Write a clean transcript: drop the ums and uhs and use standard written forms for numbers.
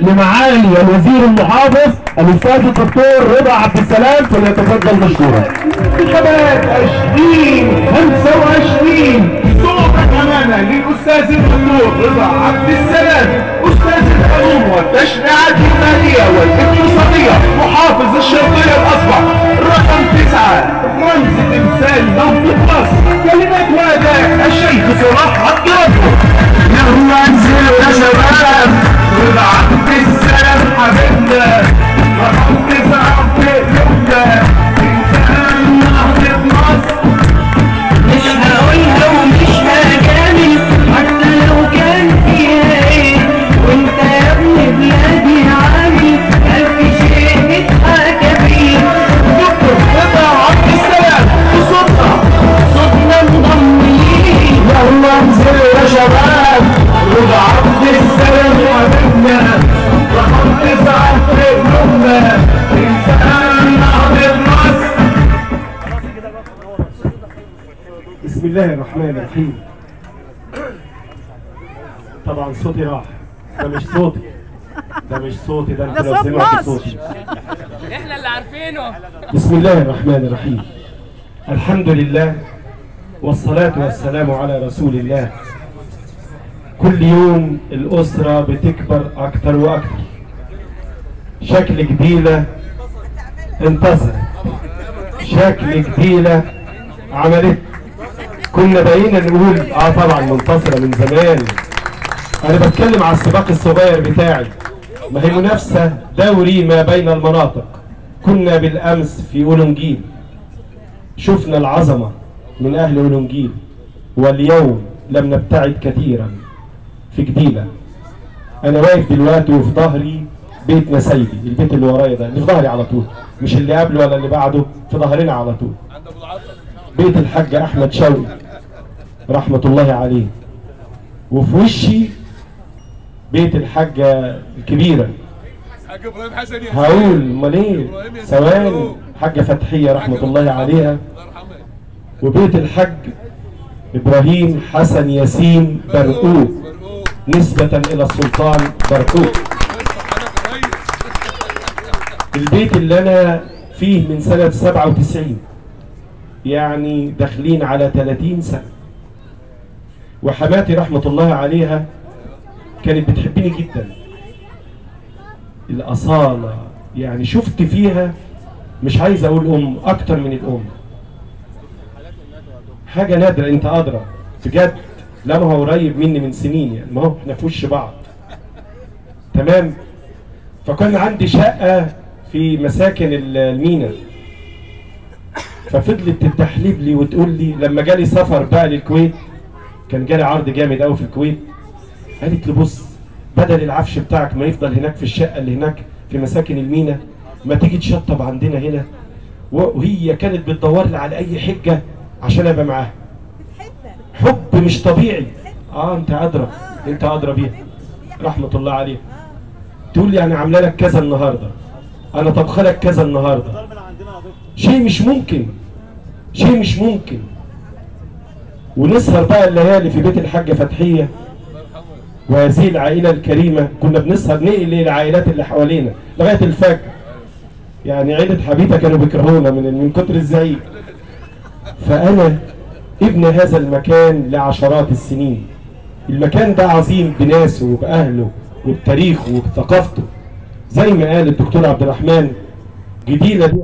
لمعالي الوزير المحافظ الاستاذ الدكتور رضا عبد السلام، فليتفضل مشكورا. انتخابات 2025 صوتك امانه للاستاذ الدكتور رضا عبد السلام، استاذ العلوم والتشريعات الماليه والاقتصاديه، محافظ الشرقيه الاصبح، رقم 9، رمز تمثال نهضه مصر. كلمات واداء الشيخ صلاح عبد الرب. يلا انزلوا يا شباب، رضا عبد السلام حبيبنا، رقم 9 في قلوبنا، تمثال نهضه مصر. مش هقولها ومش هجامل حتى لو كان فيها ايه، وانت يا ابن بلادي عامل الف شيء نتحكى فيه. دكتور رضا عبد السلام وصوتنا انضم ليه. يلا انزلوا يا شباب، رضا عبد السلام حبيبنا، رقم 9 في قلوبنا، تمثال نهضة مصر. بسم الله الرحمن الرحيم. طبعا صوتي راح، ده مش صوتي، ده مش صوتي، ده انتوا لو سمعتوا صوتي احنا اللي عارفينه. بسم الله الرحمن الرحيم. الحمد لله والصلاة والسلام على رسول الله. كل يوم الأسرة بتكبر أكتر وأكتر، شكل جديلة انتصرت، شكل جديلة عملت. كنا بقينا نقول طبعا منتصرة من زمان. أنا بتكلم على السباق الصغير بتاعي، ما هي منافسة دوري ما بين المناطق. كنا بالأمس في أولونجيل، شفنا العظمة من أهل أولونجيل، واليوم لم نبتعد كثيرا في جديلة. أنا واقف دلوقتي وفي ظهري بيت نسيبي، البيت اللي ورايا ده اللي في ظهري على طول، مش اللي قبله ولا اللي بعده، في ظهرنا على طول. بيت الحاج أحمد شوقي رحمة الله عليه، وفي وشي بيت الحاجة الكبيرة، هقول امال ايه ثواني، حاجة فتحية رحمة الله عليها، وبيت الحاج إبراهيم حسن ياسين برقوق نسبة إلى السلطان برقوق. البيت اللي أنا فيه من سنة 97، يعني داخلين على 30 سنة. وحماتي رحمة الله عليها كانت بتحبني جدا، الأصالة يعني شفت فيها، مش عايز أقول أكتر من الأم، حاجة نادرة. أنت أدرى بجد، لا ما هو قريب مني من سنين، يعني ما هو احنا في وش بعض تمام. فكان عندي شقة في مساكن المينا، ففضلت تتحلب لي وتقول لي لما جالي سفر بقى للكويت، كان جالي عرض جامد قوي في الكويت، قالت لي بص، بدل العفش بتاعك ما يفضل هناك في الشقة اللي هناك في مساكن المينا، ما تيجي تشطب عندنا هنا. وهي كانت بتدور لي على أي حجة عشان أبقى معاها. حب مش طبيعي. أنت أدرى، أنت أدرى بيها رحمة الله عليها. تقول لي أنا عاملة لك كذا النهاردة، أنا طبخة لك كذا النهاردة. شيء مش ممكن، شيء مش ممكن. ونسهر بقى الليالي في بيت الحاجة فتحية وهذه العائلة الكريمة. كنا بنسهر نقل العائلات اللي حوالينا لغاية الفجر، يعني عيلة حبيبة كانوا بيكرهونا من كتر الزعيق. فأنا ابن هذا المكان لعشرات السنين. المكان ده عظيم بناسه وبأهله وبتاريخه وبثقافته، زي ما قال الدكتور عبد الرحمن. جديلة دي